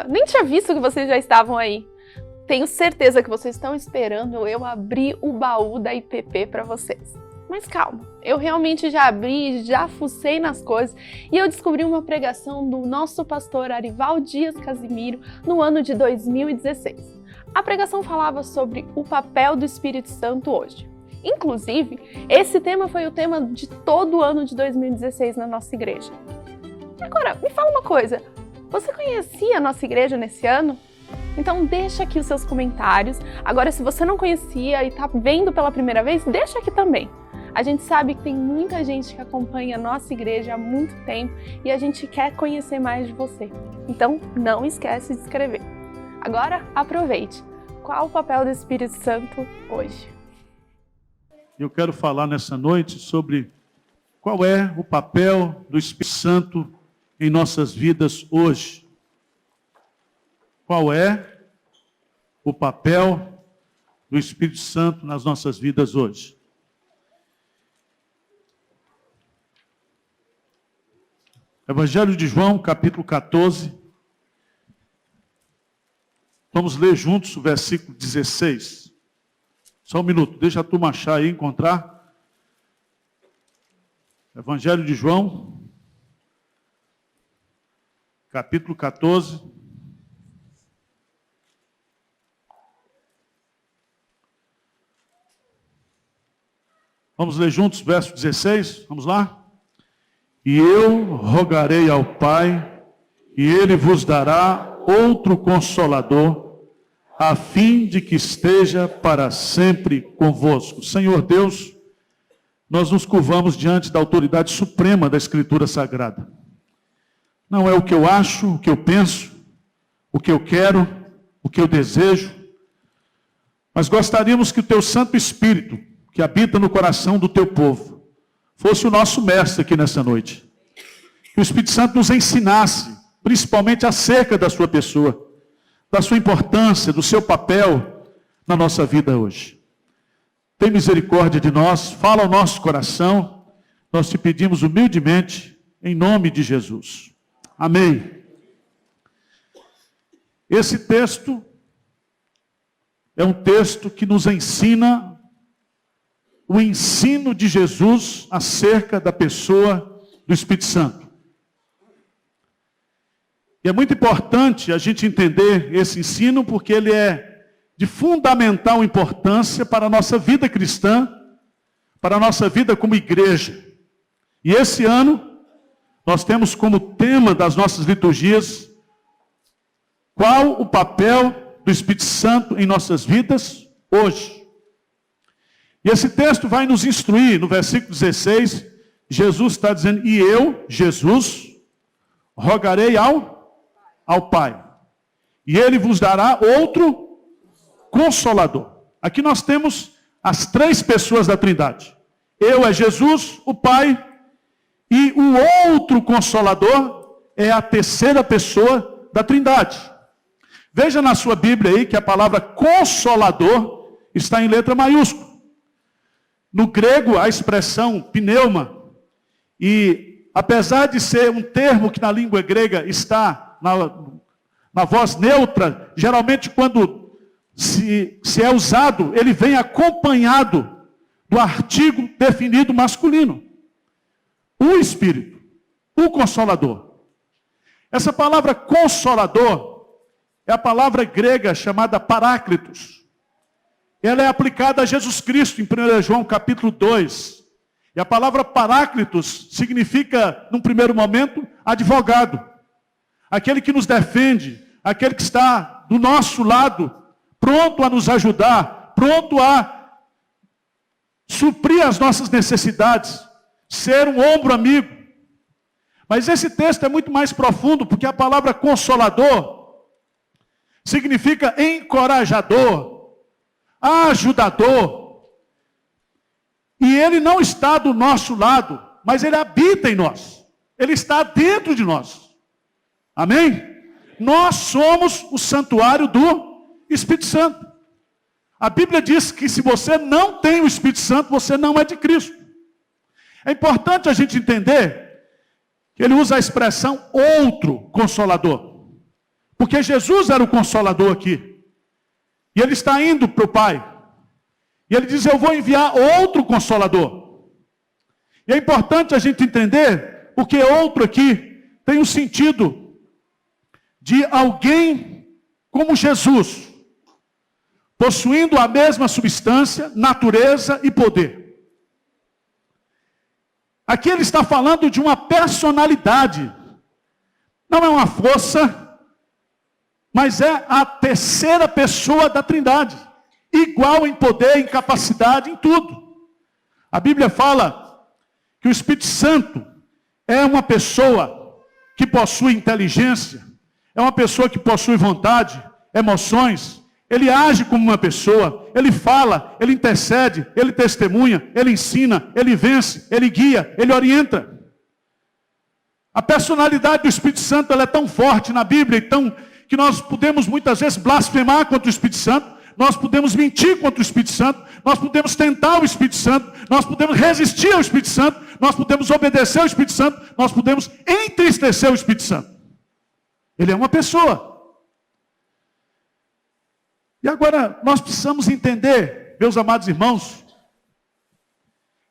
Caramba, nem tinha visto que vocês já estavam aí. Tenho certeza que vocês estão esperando eu abrir o baú da IPP para vocês. Mas calma, eu realmente já abri, já fucei nas coisas e eu descobri uma pregação do nosso pastor Arival Dias Casimiro no ano de 2016. A pregação falava sobre o papel do Espírito Santo hoje. Inclusive, esse tema foi o tema de todo o ano de 2016 na nossa igreja. Agora, me fala uma coisa, você conhecia a nossa igreja nesse ano? Então deixa aqui os seus comentários. Agora, se você não conhecia e está vendo pela primeira vez, deixa aqui também. A gente sabe que tem muita gente que acompanha a nossa igreja há muito tempo e a gente quer conhecer mais de você. Então, não esquece de se inscrever. Agora, aproveite. Qual o papel do Espírito Santo hoje? Eu quero falar nessa noite sobre qual é o papel do Espírito Santo em nossas vidas hoje. Qual é o papel do Espírito Santo nas nossas vidas hoje? Evangelho de João, capítulo 14. Vamos ler juntos o versículo 16. Só um minuto, deixa a turma achar aí, encontrar. Evangelho de João, capítulo 14. Vamos ler juntos o verso 16, vamos lá? E eu rogarei ao Pai, e Ele vos dará outro Consolador, a fim de que esteja para sempre convosco. Senhor Deus, nós nos curvamos diante da autoridade suprema da Escritura Sagrada. Não é o que eu acho, o que eu penso, o que eu quero, o que eu desejo, mas gostaríamos que o Teu Santo Espírito, que habita no coração do Teu povo, fosse o nosso mestre aqui nessa noite. Que o Espírito Santo nos ensinasse, principalmente acerca da sua pessoa, da sua importância, do seu papel na nossa vida hoje. Tem misericórdia de nós, fala ao nosso coração, nós te pedimos humildemente, em nome de Jesus. Amém. Esse texto é um texto que nos ensina o ensino de Jesus acerca da pessoa do Espírito Santo. E é muito importante a gente entender esse ensino, porque ele é de fundamental importância para a nossa vida cristã, para a nossa vida como igreja. E esse ano, nós temos como tema das nossas liturgias, qual o papel do Espírito Santo em nossas vidas hoje. E esse texto vai nos instruir, no versículo 16, Jesus está dizendo, e eu, Jesus, rogarei ao Pai, e Ele vos dará outro Consolador. Aqui nós temos as três pessoas da Trindade. Eu é Jesus, o Pai, e o outro Consolador é a terceira pessoa da Trindade. Veja na sua Bíblia aí que a palavra Consolador está em letra maiúscula. No grego, a expressão pneuma, e apesar de ser um termo que na língua grega está na voz neutra, geralmente quando se é usado, ele vem acompanhado do artigo definido masculino. O Espírito, o Consolador. Essa palavra Consolador é a palavra grega chamada Paráclitos. Ela é aplicada a Jesus Cristo em 1 João capítulo 2. E a palavra Paráclitos significa, num primeiro momento, advogado. Aquele que nos defende, aquele que está do nosso lado, pronto a nos ajudar, pronto a suprir as nossas necessidades, ser um ombro amigo. Mas esse texto é muito mais profundo, porque a palavra Consolador significa encorajador, ajudador. E Ele não está do nosso lado, mas Ele habita em nós. Ele está dentro de nós. Amém? Nós somos o santuário do Espírito Santo. A Bíblia diz que se você não tem o Espírito Santo, você não é de Cristo. É importante a gente entender que ele usa a expressão outro Consolador. Porque Jesus era o Consolador aqui. E ele está indo para o Pai. E ele diz, eu vou enviar outro Consolador. E é importante a gente entender, porque outro aqui tem o sentido de alguém como Jesus, possuindo a mesma substância, natureza e poder. Aqui ele está falando de uma personalidade. Não é uma força, mas é a terceira pessoa da Trindade. Igual em poder, em capacidade, em tudo. A Bíblia fala que o Espírito Santo é uma pessoa que possui inteligência, é uma pessoa que possui vontade, emoções. Ele age como uma pessoa, ele fala, ele intercede, ele testemunha, ele ensina, ele vence, ele guia, ele orienta. A personalidade do Espírito Santo ela é tão forte na Bíblia, que nós podemos muitas vezes blasfemar contra o Espírito Santo, nós podemos mentir contra o Espírito Santo, nós podemos tentar o Espírito Santo, nós podemos resistir ao Espírito Santo, nós podemos obedecer ao Espírito Santo, nós podemos entristecer o Espírito Santo. Ele é uma pessoa. E agora nós precisamos entender, meus amados irmãos,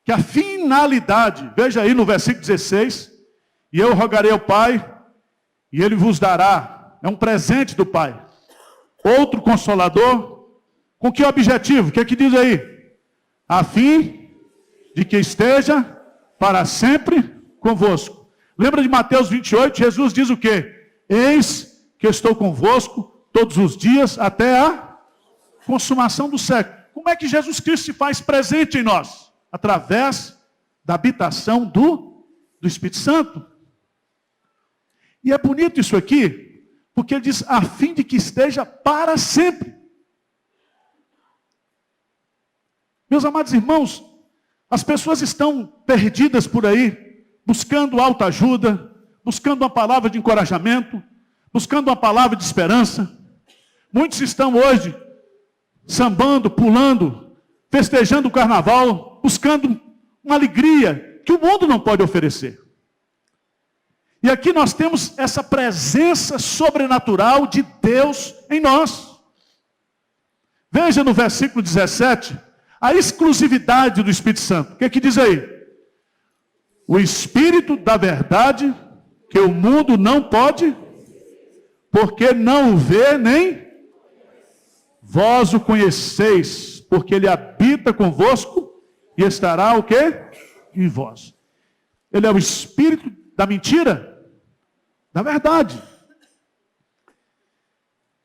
que a finalidade, veja aí no versículo 16, e eu rogarei ao Pai, e Ele vos dará, é um presente do Pai, outro Consolador, com que objetivo? O que é que diz aí? A fim de que esteja para sempre convosco. Lembra de Mateus 28, Jesus diz o quê? Eis que eu estou convosco todos os dias até a consumação do século. Como é que Jesus Cristo se faz presente em nós? Através da habitação do Espírito Santo. E é bonito isso aqui, porque ele diz, a fim de que esteja para sempre. Meus amados irmãos, as pessoas estão perdidas por aí, buscando autoajuda, buscando uma palavra de encorajamento, buscando uma palavra de esperança. Muitos estão hoje sambando, pulando, festejando o carnaval, buscando uma alegria que o mundo não pode oferecer. E aqui nós temos essa presença sobrenatural de Deus em nós. Veja no versículo 17, a exclusividade do Espírito Santo. O que é que diz aí? O Espírito da verdade, que o mundo não pode, porque não o vê nem vós o conheceis, porque ele habita convosco e estará o quê? Em vós. Ele é o Espírito da mentira? Da verdade.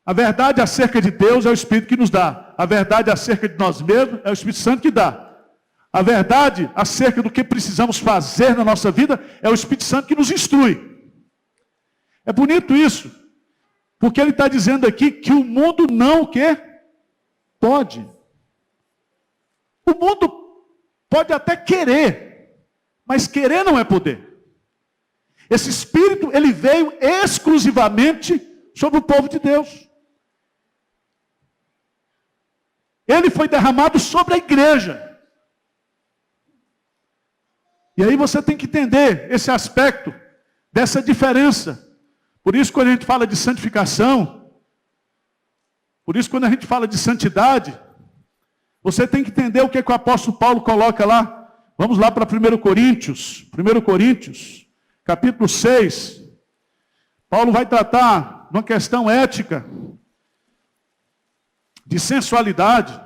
A verdade acerca de Deus é o Espírito que nos dá. A verdade acerca de nós mesmos é o Espírito Santo que dá. A verdade acerca do que precisamos fazer na nossa vida é o Espírito Santo que nos instrui. É bonito isso, porque ele está dizendo aqui que o mundo não o quê? Pode. O mundo pode até querer, mas querer não é poder. Esse Espírito, ele veio exclusivamente sobre o povo de Deus. Ele foi derramado sobre a igreja. E aí você tem que entender esse aspecto, dessa diferença. Por isso, quando a gente fala de santificação, por isso, quando a gente fala de santidade, você tem que entender o que o apóstolo Paulo coloca lá. Vamos lá para 1 Coríntios, capítulo 6. Paulo vai tratar de uma questão ética, de sensualidade.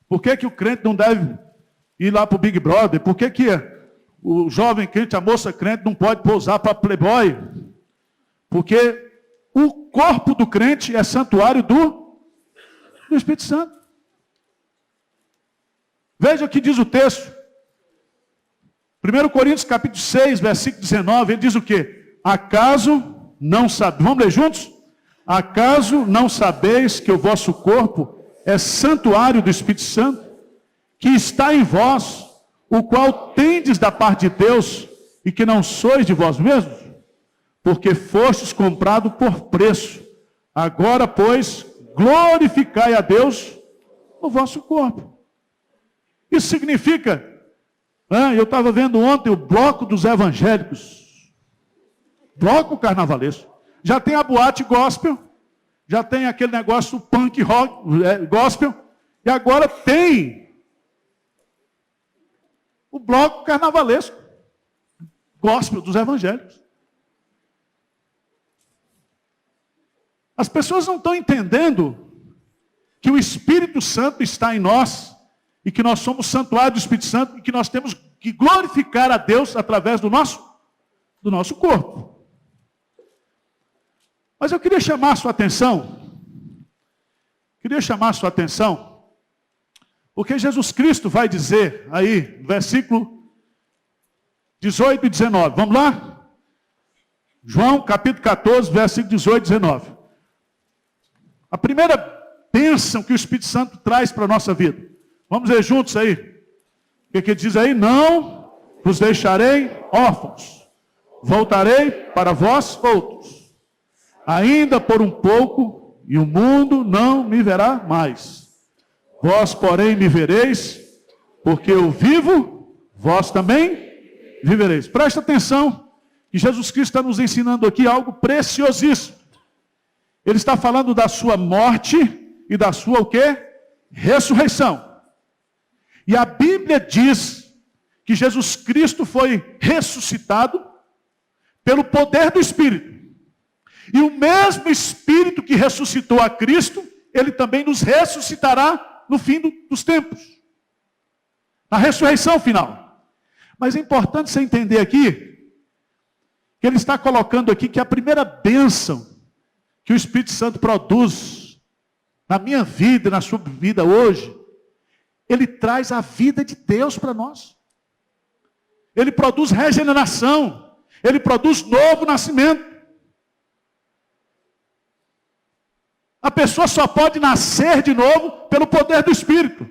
Por que o crente não deve ir lá para o Big Brother? Por que o jovem crente, a moça crente, não pode pousar para Playboy? Porque o corpo do crente é santuário do Espírito Santo. Veja o que diz o texto. 1 Coríntios capítulo 6, versículo 19, ele diz o quê? Acaso não sabeis, vamos ler juntos? Acaso não sabeis que o vosso corpo é santuário do Espírito Santo, que está em vós, o qual tendes da parte de Deus, e que não sois de vós mesmos? Porque fostes comprado por preço. Agora, pois, glorificai a Deus o vosso corpo. Isso significa, eu estava vendo ontem o bloco dos evangélicos, bloco carnavalesco. Já tem a boate gospel, já tem aquele negócio punk rock, gospel, e agora tem o bloco carnavalesco, gospel dos evangélicos. As pessoas não estão entendendo que o Espírito Santo está em nós e que nós somos santuário do Espírito Santo e que nós temos que glorificar a Deus através do nosso corpo. Mas eu queria chamar a sua atenção, porque Jesus Cristo vai dizer aí, versículo 18 e 19, vamos lá? João capítulo 14, versículo 18 e 19. A primeira bênção que o Espírito Santo traz para a nossa vida. Vamos ver juntos aí. O que ele diz aí? Não vos deixarei órfãos. Voltarei para vós outros. Ainda por um pouco, e o mundo não me verá mais. Vós, porém, me vereis, porque eu vivo, vós também vivereis. Presta atenção, que Jesus Cristo está nos ensinando aqui algo preciosíssimo. Ele está falando da sua morte e da sua o quê? Ressurreição. E a Bíblia diz que Jesus Cristo foi ressuscitado pelo poder do Espírito. E o mesmo Espírito que ressuscitou a Cristo, ele também nos ressuscitará no fim dos tempos. Na ressurreição final. Mas é importante você entender aqui, que ele está colocando aqui que a primeira bênção que o Espírito Santo produz na minha vida, na sua vida hoje, ele traz a vida de Deus para nós. Ele produz regeneração, ele produz novo nascimento. A pessoa só pode nascer de novo pelo poder do Espírito.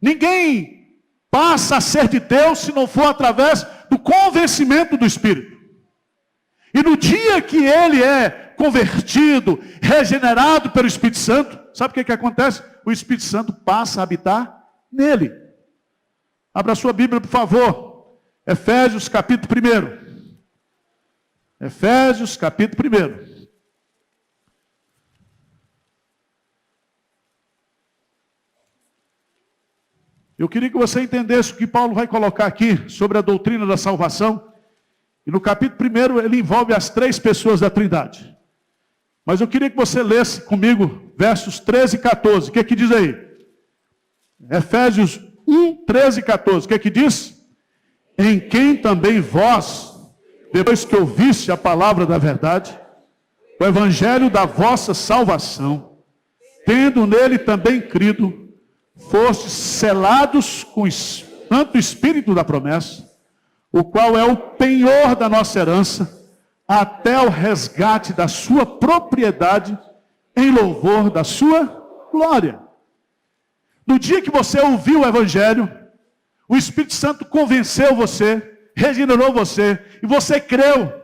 Ninguém passa a ser de Deus se não for através do convencimento do Espírito. E no dia que ele é convertido, regenerado pelo Espírito Santo, sabe o que acontece? O Espírito Santo passa a habitar nele. Abra a sua Bíblia, por favor. Efésios capítulo 1. Efésios capítulo 1. Eu queria que você entendesse o que Paulo vai colocar aqui sobre a doutrina da salvação. E no capítulo 1 ele envolve as 3 pessoas da Trindade. Mas eu queria que você lesse comigo versos 13 e 14. O que é que diz aí? Efésios 1, 13 e 14. O que é que diz? Em quem também vós, depois que ouviste a palavra da verdade, o evangelho da vossa salvação, tendo nele também crido, fostes selados com o Santo Espírito da promessa, o qual é o penhor da nossa herança, até o resgate da sua propriedade, em louvor da sua glória. No dia que você ouviu o Evangelho, o Espírito Santo convenceu você, regenerou você, e você creu.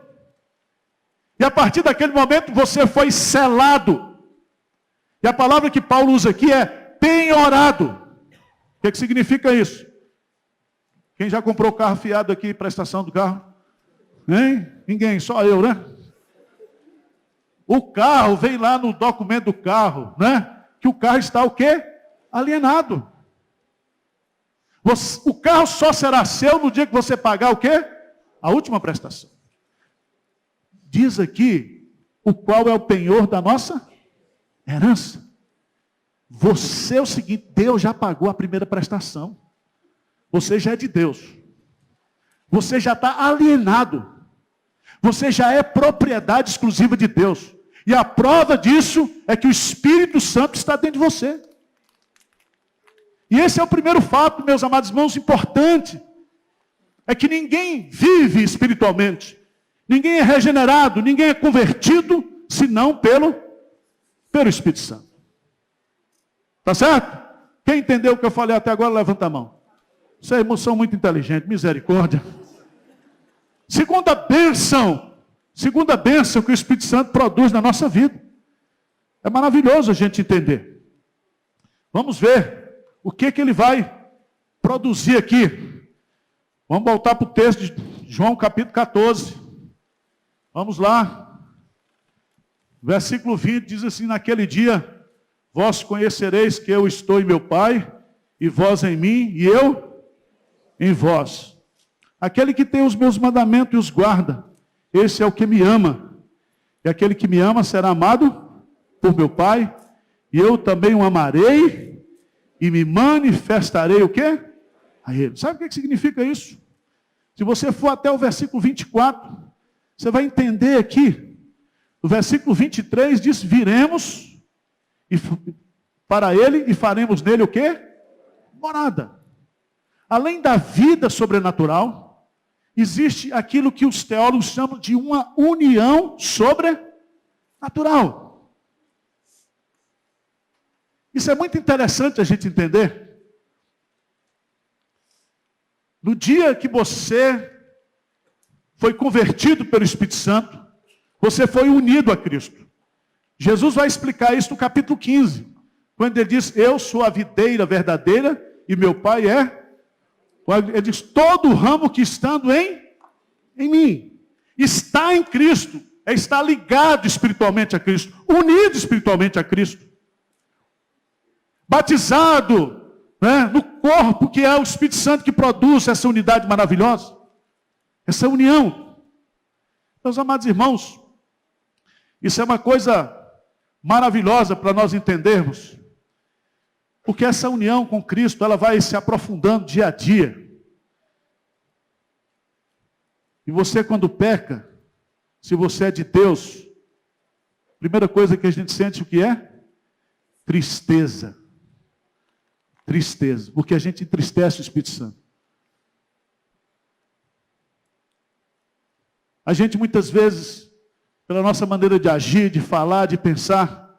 E a partir daquele momento você foi selado. E a palavra que Paulo usa aqui é penhorado. O que significa isso? Quem já comprou carro fiado aqui para a estação do carro? Hein? Ninguém, só eu, né? O carro vem lá no documento do carro, né? Que o carro está o quê? Alienado. O carro só será seu no dia que você pagar o quê? A última prestação. Diz aqui, o qual é o penhor da nossa herança. Você é o seguinte, Deus já pagou a primeira prestação. Você já é de Deus. Você já está alienado. Você já é propriedade exclusiva de Deus. E a prova disso é que o Espírito Santo está dentro de você. E esse é o primeiro fato, meus amados irmãos, importante. É que ninguém vive espiritualmente. Ninguém é regenerado, ninguém é convertido, senão pelo Espírito Santo. Tá certo? Quem entendeu o que eu falei até agora, levanta a mão. Vocês são muito inteligentes, misericórdia. Segunda bênção que o Espírito Santo produz na nossa vida. É maravilhoso a gente entender. Vamos ver o que ele vai produzir aqui. Vamos voltar para o texto de João capítulo 14. Vamos lá. Versículo 20 diz assim: naquele dia, vós conhecereis que eu estou em meu Pai, e vós em mim, e eu em vós. Aquele que tem os meus mandamentos e os guarda, esse é o que me ama. E aquele que me ama será amado por meu Pai, e eu também o amarei, e me manifestarei o quê? A ele. Sabe o que significa isso? Se você for até o versículo 24, você vai entender aqui. O versículo 23 diz: viremos para ele e faremos nele o quê? Morada. Além da vida sobrenatural, existe aquilo que os teólogos chamam de uma união sobrenatural. Isso é muito interessante a gente entender. No dia que você foi convertido pelo Espírito Santo, você foi unido a Cristo. Jesus vai explicar isso no capítulo 15, quando ele diz: eu sou a videira verdadeira e meu Pai é... Ele diz: todo ramo que estando em mim, está em Cristo, é estar ligado espiritualmente a Cristo, unido espiritualmente a Cristo, batizado, né, no corpo que é o Espírito Santo que produz essa unidade maravilhosa, essa união. Meus amados irmãos, isso é uma coisa maravilhosa para nós entendermos, porque essa união com Cristo, ela vai se aprofundando dia a dia. E você, quando peca, se você é de Deus, a primeira coisa que a gente sente o que é? Tristeza. Tristeza, porque a gente entristece o Espírito Santo. A gente muitas vezes, pela nossa maneira de agir, de falar, de pensar,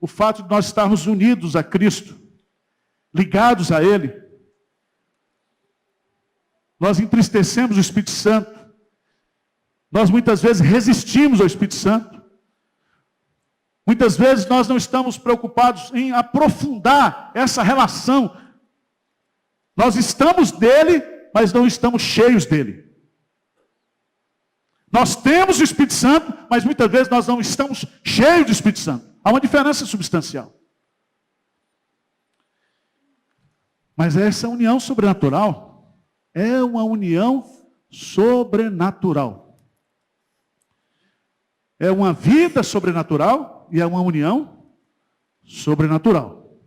o fato de nós estarmos unidos a Cristo, ligados a Ele, nós entristecemos o Espírito Santo. Nós muitas vezes resistimos ao Espírito Santo. Muitas vezes nós não estamos preocupados em aprofundar essa relação. Nós estamos dele, mas não estamos cheios dele. Nós temos o Espírito Santo, mas muitas vezes nós não estamos cheios do Espírito Santo. Há uma diferença substancial. Mas essa união sobrenatural é uma união sobrenatural. É uma vida sobrenatural e é uma união sobrenatural.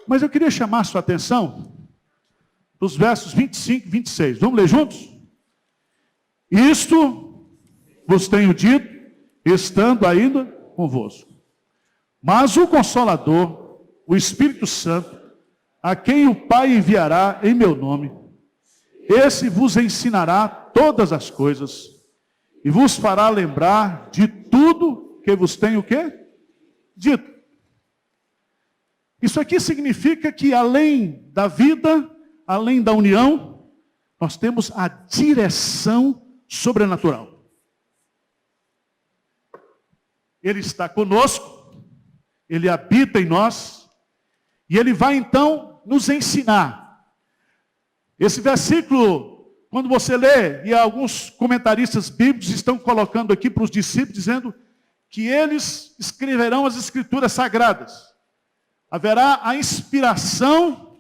Mas eu queria chamar a sua atenção para os versos 25 e 26. Vamos ler juntos? Isto vos tenho dito, estando ainda convosco. Mas o Consolador, o Espírito Santo, a quem o Pai enviará em meu nome, esse vos ensinará todas as coisas, e vos fará lembrar de tudo que vos tenho o quê? Dito. Isso aqui significa que além da vida, além da união, nós temos a direção sobrenatural. Ele está conosco, Ele habita em nós, e Ele vai então nos ensinar. Esse versículo, quando você lê, e alguns comentaristas bíblicos estão colocando aqui para os discípulos, dizendo que eles escreverão as escrituras sagradas. Haverá a inspiração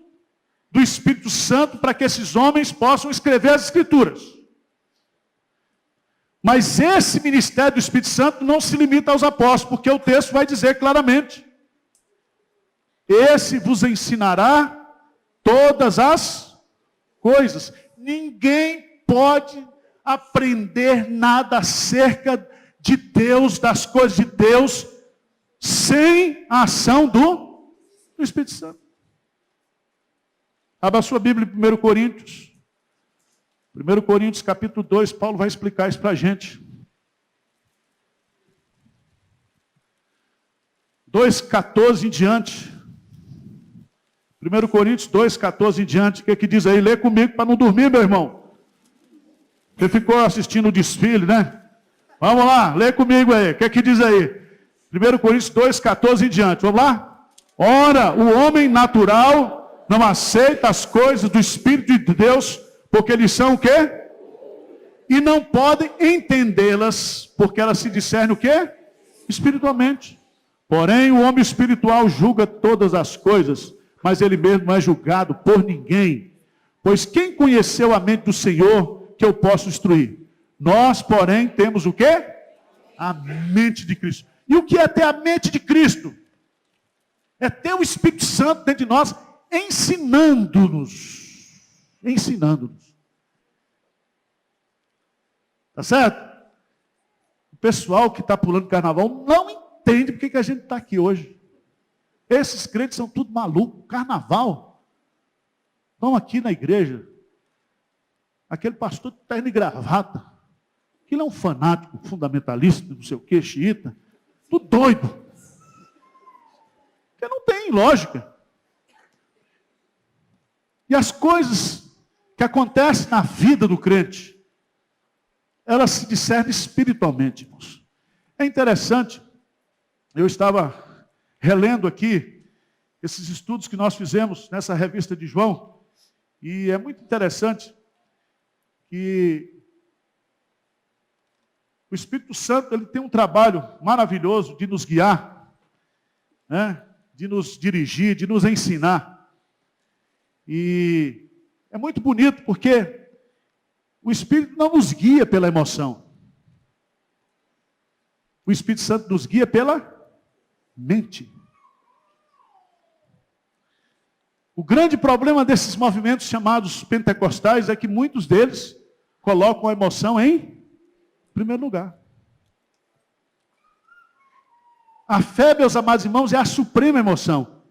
do Espírito Santo para que esses homens possam escrever as escrituras. Mas esse ministério do Espírito Santo não se limita aos apóstolos, porque o texto vai dizer claramente: esse vos ensinará todas as coisas. Ninguém pode aprender nada acerca de Deus, das coisas de Deus, sem a ação do Espírito Santo. Abra a sua Bíblia em 1 Coríntios. 1 Coríntios capítulo 2, Paulo vai explicar isso para a gente. 2,14 em diante. 1 Coríntios 2,14 em diante. O que é que diz aí? Lê comigo para não dormir, meu irmão. Você ficou assistindo o desfile, né? Vamos lá, lê comigo aí. O que é que diz aí? 1 Coríntios 2,14 em diante. Vamos lá? Ora, o homem natural não aceita as coisas do Espírito de Deus, porque eles são o quê? E não podem entendê-las, porque elas se discernem o quê? espiritualmente. Porém, o homem espiritual julga todas as coisas, mas ele mesmo não é julgado por ninguém. Pois quem conheceu a mente do Senhor que eu posso instruir? Nós, porém, temos o quê? A mente de Cristo. E o que é ter a mente de Cristo? É ter o Espírito Santo dentro de nós, ensinando-nos. Ensinando-nos. Tá certo? O pessoal que está pulando carnaval não entende porque que a gente está aqui hoje. Esses crentes são tudo malucos. Carnaval. Estão aqui na igreja. Aquele pastor de terno e gravata. Aquilo é um fanático, fundamentalista, não sei o que, xiita. Tudo doido. Porque não tem lógica. E as coisas que acontecem na vida do crente, elas se discernem espiritualmente, irmãos. É interessante, eu estava relendo aqui esses estudos que nós fizemos nessa revista de João, e é muito interessante que o Espírito Santo ele tem um trabalho maravilhoso de nos guiar, né? De nos dirigir, de nos ensinar. E é muito bonito porque o Espírito não nos guia pela emoção. O Espírito Santo nos guia pela mente. O grande problema desses movimentos chamados pentecostais é que muitos deles colocam a emoção em primeiro lugar. A fé, meus amados irmãos, é a suprema emoção.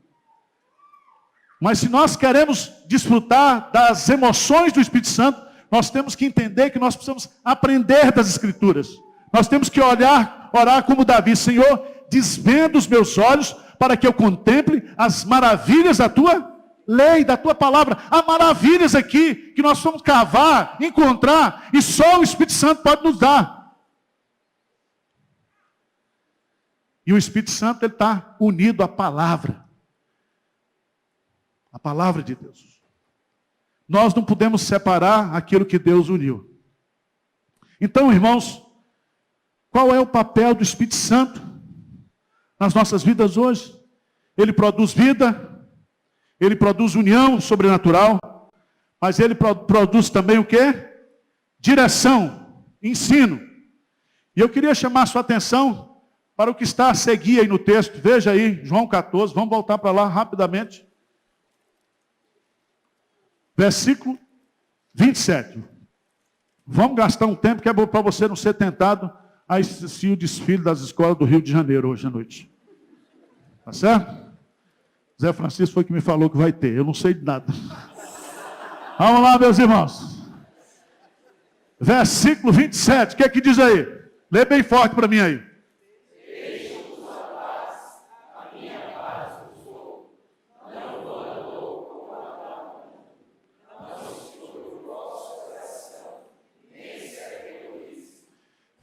Mas se nós queremos desfrutar das emoções do Espírito Santo, nós temos que entender que nós precisamos aprender das Escrituras. Nós temos que orar como Davi: Senhor, desvenda os meus olhos para que eu contemple as maravilhas da tua lei, da tua palavra. Há maravilhas aqui que nós vamos cavar, encontrar, e só o Espírito Santo pode nos dar. E o Espírito Santo ele está unido à palavra. A palavra de Deus. Nós não podemos separar aquilo que Deus uniu. Então, irmãos, qual é o papel do Espírito Santo nas nossas vidas hoje? Ele produz vida, ele produz união sobrenatural, mas ele produz também o quê? Direção, ensino. E eu queria chamar a sua atenção para o que está a seguir aí no texto. Veja aí, João 14, vamos voltar para lá rapidamente. Versículo 27. Vamos gastar um tempo que é bom para você não ser tentado a assistir o desfile das escolas do Rio de Janeiro hoje à noite. Tá certo? Zé Francisco foi que me falou que vai ter. Eu não sei de nada. Vamos lá, meus irmãos. Versículo 27. O que é que diz aí? Lê bem forte para mim aí.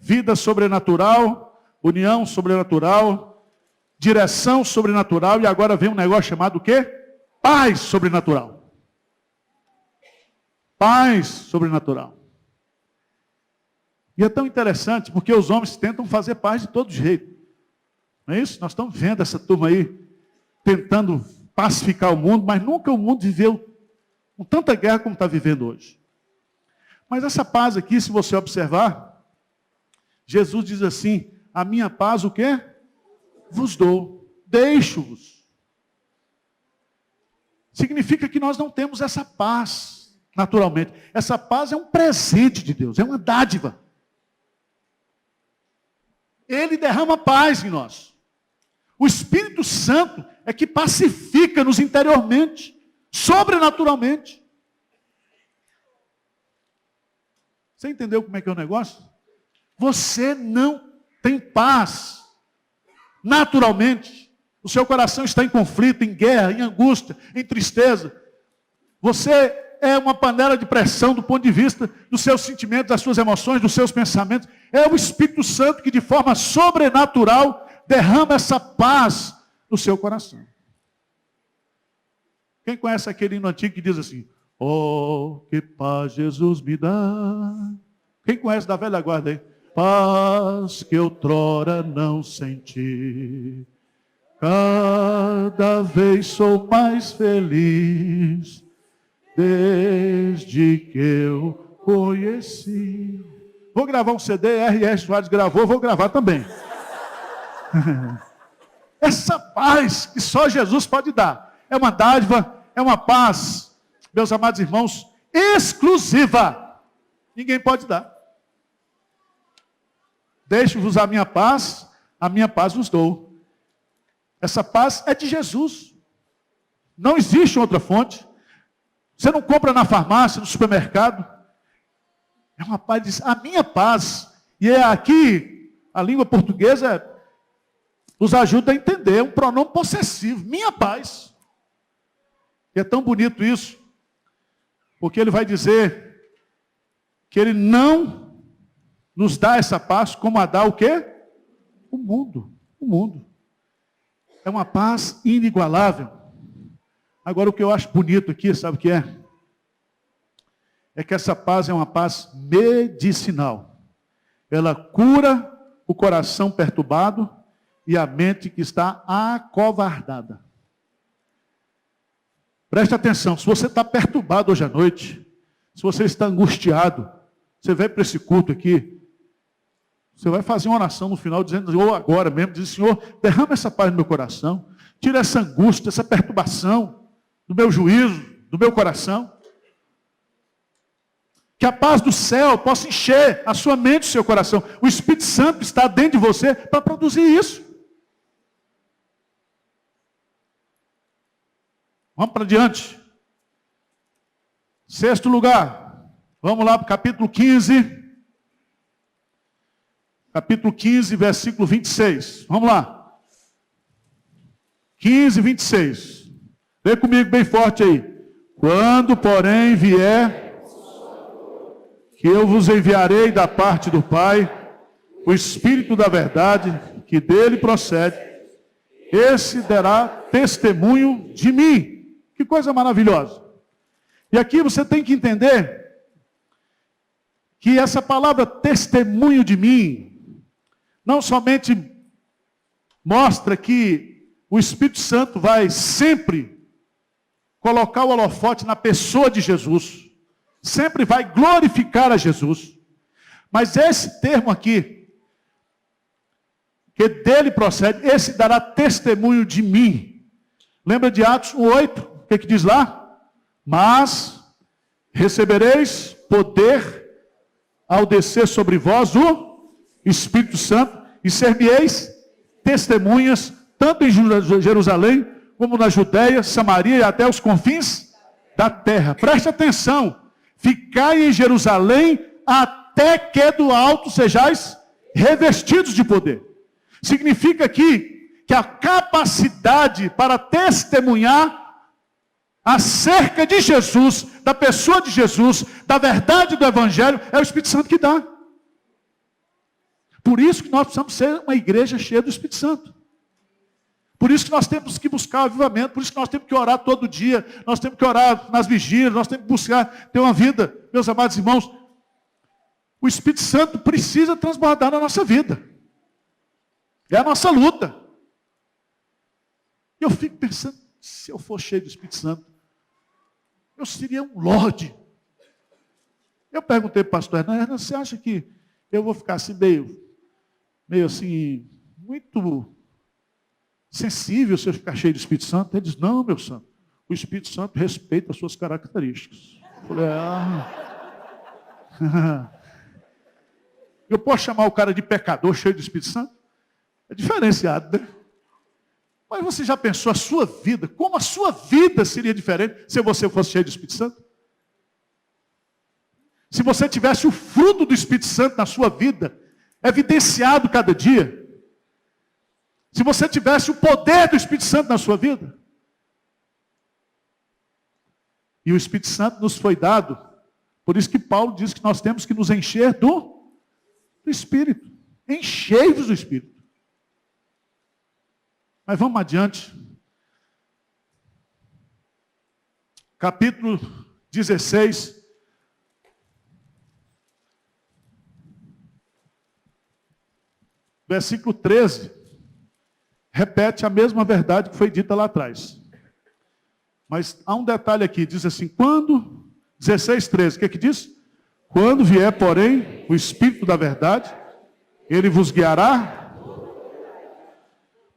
Vida sobrenatural, união sobrenatural, direção sobrenatural, e agora vem um negócio chamado o quê? Paz sobrenatural. Paz sobrenatural. E é tão interessante, porque os homens tentam fazer paz de todo jeito. Não é isso? Nós estamos vendo essa turma aí, tentando pacificar o mundo, mas nunca o mundo viveu com tanta guerra como está vivendo hoje. Mas essa paz aqui, se você observar, Jesus diz assim: a minha paz o quê? Vos dou, deixo-vos. Significa que nós não temos essa paz naturalmente. Essa paz é um presente de Deus, é uma dádiva. Ele derrama paz em nós. O Espírito Santo é que pacifica-nos interiormente, sobrenaturalmente. Você entendeu como é que é o negócio? Você não tem paz naturalmente. O seu coração está em conflito, em guerra, em angústia, em tristeza. Você é uma panela de pressão do ponto de vista dos seus sentimentos, das suas emoções, dos seus pensamentos. É o Espírito Santo que de forma sobrenatural derrama essa paz no seu coração. Quem conhece aquele hino antigo que diz assim: oh, que paz Jesus me dá. Quem conhece da velha guarda aí? paz que outrora não senti. Cada vez sou mais feliz, desde que eu conheci. Vou gravar um CD, R.R. Soares gravou, vou gravar também. Essa paz que só Jesus pode dar. É uma dádiva, é uma paz, meus amados irmãos, exclusiva. Ninguém pode dar. Deixo-vos a minha paz vos dou. Essa paz é de Jesus. Não existe outra fonte. Você não compra na farmácia, no supermercado. É uma paz, diz, a minha paz. E é aqui, a língua portuguesa nos ajuda a entender, é um pronome possessivo, minha paz. E é tão bonito isso, porque ele vai dizer que ele não nos dá essa paz como a dá o quê? O mundo. É uma paz inigualável. Agora, o que eu acho bonito aqui, sabe o que é? É que essa paz é uma paz medicinal. Ela cura o coração perturbado e a mente que está acovardada. Preste atenção, se você está perturbado hoje à noite, se você está angustiado, você vem para esse culto aqui, você vai fazer uma oração no final, dizendo, ou agora mesmo, diz, Senhor, derrama essa paz no meu coração, tira essa angústia, essa perturbação do meu juízo, do meu coração. Que a paz do céu possa encher a sua mente e o seu coração. O Espírito Santo está dentro de você para produzir isso. Vamos para diante. Sexto lugar. Vamos lá para o capítulo 15. Capítulo 15, versículo 26. Vamos lá. 15, 26. Lê comigo bem forte aí. Quando, porém, vier, que eu vos enviarei da parte do Pai, o Espírito da verdade, que dele procede, esse dará testemunho de mim. Que coisa maravilhosa. E aqui você tem que entender que essa palavra testemunho de mim, não somente mostra que o Espírito Santo vai sempre colocar o holofote na pessoa de Jesus, sempre vai glorificar a Jesus, mas esse termo aqui, que dele procede, esse dará testemunho de mim. Lembra de Atos 1:8? O que diz lá? Mas recebereis poder ao descer sobre vós o Espírito Santo, e ser-me-eis testemunhas, tanto em Jerusalém, como na Judéia, Samaria e até os confins da terra. Preste atenção, ficai em Jerusalém, até que do alto sejais revestidos de poder. Significa aqui que a capacidade para testemunhar acerca de Jesus, da pessoa de Jesus, da verdade do Evangelho, é o Espírito Santo que dá. Por isso que nós precisamos ser uma igreja cheia do Espírito Santo. Por isso que nós temos que buscar o avivamento, por isso que nós temos que orar todo dia, nós temos que orar nas vigílias, nós temos que buscar ter uma vida, meus amados irmãos. O Espírito Santo precisa transbordar na nossa vida. É a nossa luta. Eu fico pensando, se eu for cheio do Espírito Santo, eu seria um lorde. Eu perguntei para o pastor Hernando, você acha que eu vou ficar assim meio assim, muito sensível se eu ficar cheio do Espírito Santo? Ele diz, não, meu santo, o Espírito Santo respeita as suas características. Eu falei, eu posso chamar o cara de pecador cheio do Espírito Santo? É diferenciado, né? Mas você já pensou a sua vida, como a sua vida seria diferente se você fosse cheio do Espírito Santo? Se você tivesse o fruto do Espírito Santo na sua vida, evidenciado cada dia, se você tivesse o poder do Espírito Santo na sua vida, e o Espírito Santo nos foi dado, por isso que Paulo diz que nós temos que nos encher do Espírito. Enchei-vos do Espírito. Mas vamos adiante. Capítulo 16. versículo 13, repete a mesma verdade que foi dita lá atrás. Mas há um detalhe aqui, diz assim, 16:13, o que diz? Quando vier, porém, o Espírito da verdade, ele vos guiará,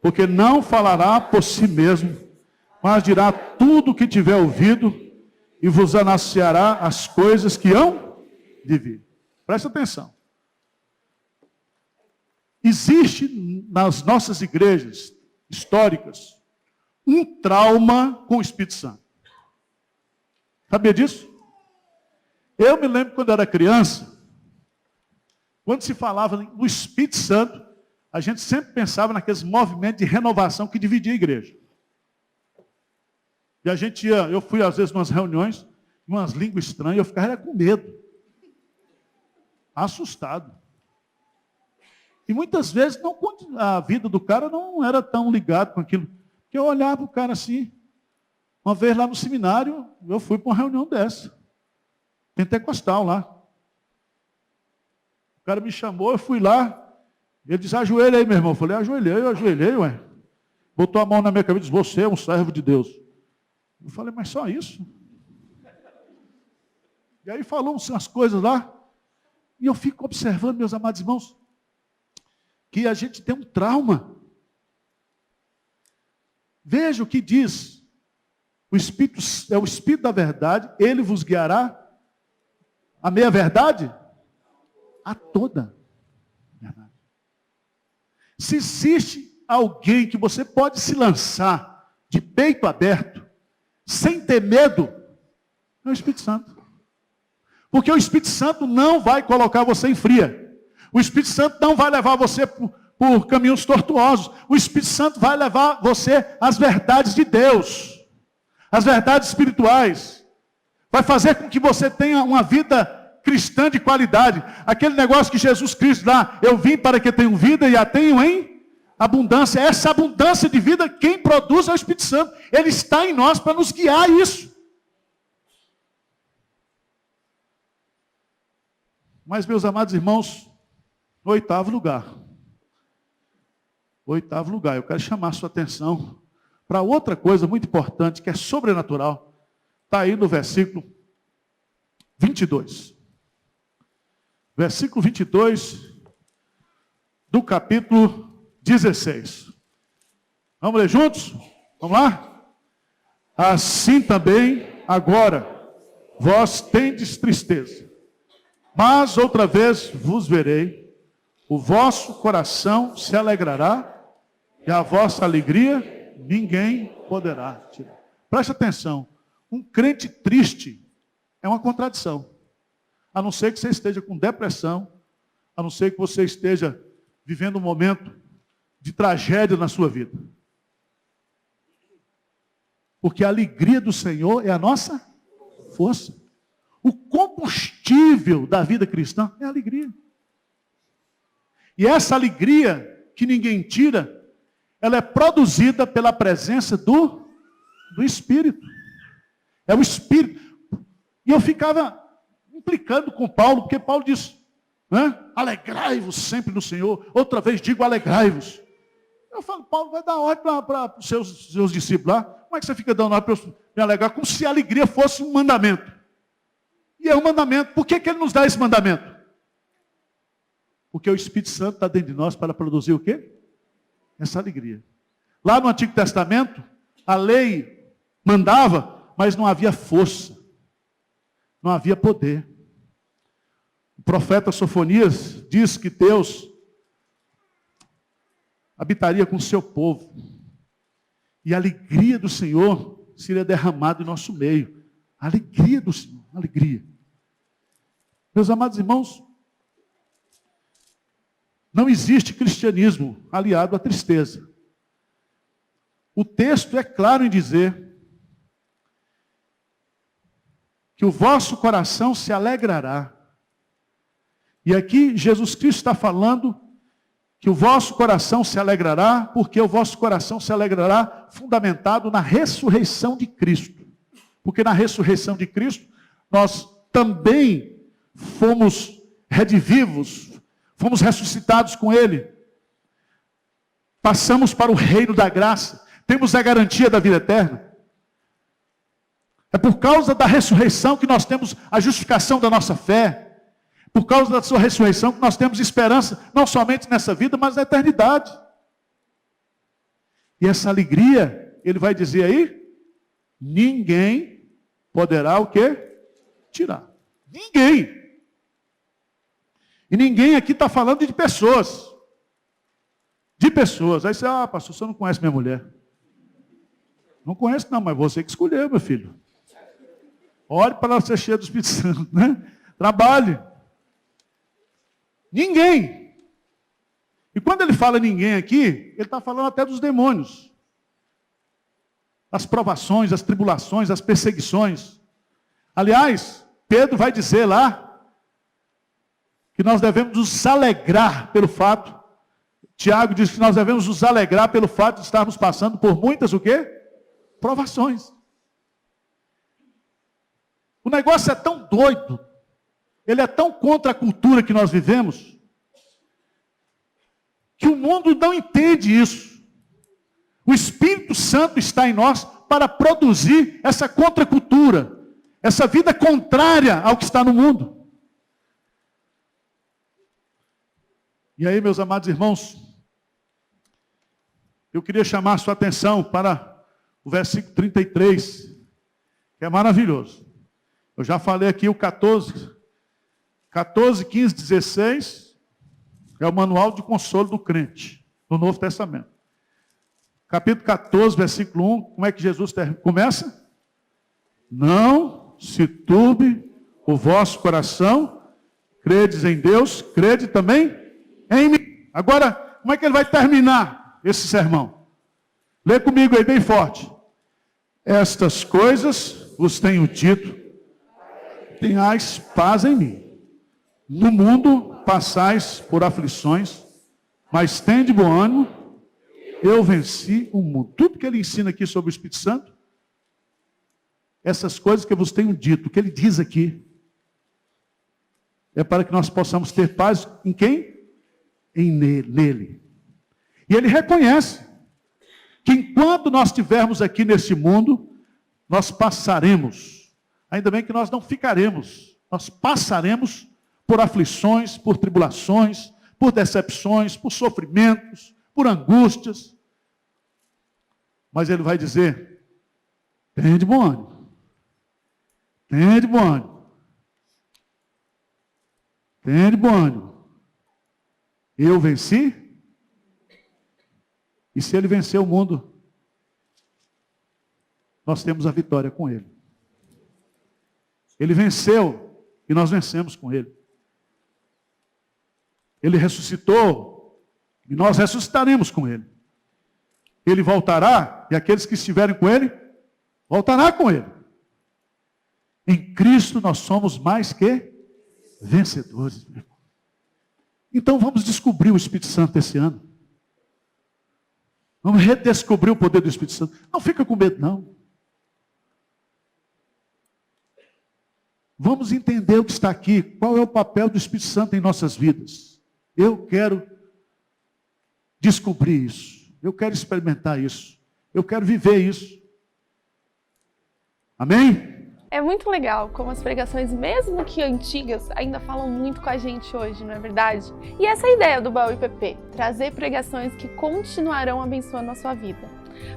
porque não falará por si mesmo, mas dirá tudo o que tiver ouvido e vos anunciará as coisas que hão de vir. Presta atenção. Existe nas nossas igrejas históricas um trauma com o Espírito Santo. Sabia disso? Eu me lembro quando era criança, quando se falava do Espírito Santo, a gente sempre pensava naqueles movimentos de renovação que dividia a igreja. E a gente eu fui às vezes em umas reuniões, umas línguas estranhas, eu ficava com medo, assustado. E muitas vezes a vida do cara não era tão ligada com aquilo. Porque eu olhava o cara assim. Uma vez lá no seminário, eu fui para uma reunião dessa. Pentecostal lá. O cara me chamou, eu fui lá. Ele disse, ajoelha aí, meu irmão. Eu falei, ajoelhei, ué. Botou a mão na minha cabeça e disse, você é um servo de Deus. Eu falei, mas só isso? E aí falou umas coisas lá. E eu fico observando, meus amados irmãos, que a gente tem um trauma. Veja o que diz. O Espírito é o Espírito da verdade, ele vos guiará a meia verdade, a toda verdade. Se existe alguém que você pode se lançar de peito aberto, sem ter medo, é o Espírito Santo. Porque o Espírito Santo não vai colocar você em fria. O Espírito Santo não vai levar você por caminhos tortuosos. O Espírito Santo vai levar você às verdades de Deus, às verdades espirituais. Vai fazer com que você tenha uma vida cristã de qualidade. Aquele negócio que Jesus Cristo dá, eu vim para que tenham vida e a tenham em abundância. Essa abundância de vida, quem produz é o Espírito Santo. Ele está em nós para nos guiar a isso. Mas, meus amados irmãos, oitavo lugar, eu quero chamar a sua atenção para outra coisa muito importante, que é sobrenatural. Está aí no versículo 22. Versículo 22 do capítulo 16. Vamos ler juntos? Vamos lá? Assim também, agora, vós tendes tristeza, mas outra vez vos verei, o vosso coração se alegrará, e a vossa alegria ninguém poderá tirar. Preste atenção, um crente triste é uma contradição. A não ser que você esteja com depressão, a não ser que você esteja vivendo um momento de tragédia na sua vida. Porque a alegria do Senhor é a nossa força. O combustível da vida cristã é a alegria. E essa alegria que ninguém tira, ela é produzida pela presença do Espírito. É o Espírito. E eu ficava implicando com Paulo, porque Paulo disse, né? Alegrai-vos sempre no Senhor. Outra vez digo, alegrai-vos. Eu falo, Paulo vai dar ordem para os seus discípulos lá. Como é que você fica dando ordem para eu me alegrar? Como se a alegria fosse um mandamento. E é um mandamento. Por que ele nos dá esse mandamento? Porque o Espírito Santo está dentro de nós para produzir o quê? Essa alegria. Lá no Antigo Testamento, a lei mandava, mas não havia força. Não havia poder. O profeta Sofonias diz que Deus habitaria com o seu povo. E a alegria do Senhor seria derramada em nosso meio. A alegria do Senhor, alegria. Meus amados irmãos, não existe cristianismo aliado à tristeza. O texto é claro em dizer que o vosso coração se alegrará. E aqui Jesus Cristo está falando que o vosso coração se alegrará, porque o vosso coração se alegrará fundamentado na ressurreição de Cristo. Porque na ressurreição de Cristo, nós também fomos redivivos, fomos ressuscitados com Ele. passamos para o reino da graça, temos a garantia da vida eterna. É por causa da ressurreição que nós temos a justificação da nossa fé. Por causa da sua ressurreição que nós temos esperança, não somente nessa vida, mas na eternidade. E essa alegria, ele vai dizer aí, ninguém poderá o quê? Tirar. Ninguém. E ninguém aqui está falando de pessoas. De pessoas. Aí você, pastor, você não conhece minha mulher. Não conhece não, mas você que escolheu, meu filho. Ore para ela ser cheia do Espírito Santo, né? Trabalhe. Ninguém. E quando ele fala ninguém aqui, ele está falando até dos demônios. As provações, as tribulações, as perseguições. Aliás, Pedro vai dizer lá que nós devemos nos alegrar pelo fato. Tiago diz que nós devemos nos alegrar pelo fato de estarmos passando por muitas o quê? Provações. O negócio é tão doido, ele é tão contra a cultura que nós vivemos, que o mundo não entende isso. O Espírito Santo está em nós para produzir essa contracultura, essa vida contrária ao que está no mundo. E aí, meus amados irmãos, eu queria chamar a sua atenção para o versículo 33, que é maravilhoso. Eu já falei aqui o 14, 15, 16, é o manual de consolo do crente, no Novo Testamento. Capítulo 14, versículo 1, como é que Jesus começa? Não se turbe o vosso coração, credes em Deus, crede também em mim. Agora, como é que ele vai terminar esse sermão? Lê comigo aí bem forte. Estas coisas vos tenho dito, tenhais paz em mim. No mundo passais por aflições, mas tende bom ânimo, eu venci o mundo. Tudo que ele ensina aqui sobre o Espírito Santo, essas coisas que eu vos tenho dito, o que ele diz aqui, é para que nós possamos ter paz em quem? Nele. E ele reconhece que enquanto nós estivermos aqui nesse mundo, nós passaremos. Ainda bem que nós não ficaremos. Nós passaremos por aflições, por tribulações, por decepções, por sofrimentos, por angústias. Mas ele vai dizer, tende bom ânimo. Tende bom ânimo. Tende bom ânimo. Eu venci. E se ele vencer o mundo, nós temos a vitória com ele. Ele venceu e nós vencemos com ele. Ele ressuscitou e nós ressuscitaremos com ele. Ele voltará e aqueles que estiverem com ele, voltará com ele. Em Cristo nós somos mais que vencedores, meu irmão. Então vamos descobrir o Espírito Santo esse ano. Vamos redescobrir o poder do Espírito Santo. Não fica com medo, não. Vamos entender o que está aqui. Qual é o papel do Espírito Santo em nossas vidas. Eu quero descobrir isso. Eu quero experimentar isso. Eu quero viver isso. Amém? É muito legal como as pregações, mesmo que antigas, ainda falam muito com a gente hoje, não é verdade? E essa é a ideia do Baú IPP, trazer pregações que continuarão abençoando a sua vida.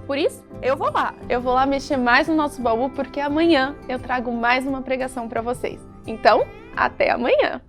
Por isso, eu vou lá mexer mais no nosso baú, porque amanhã eu trago mais uma pregação para vocês. Então, até amanhã!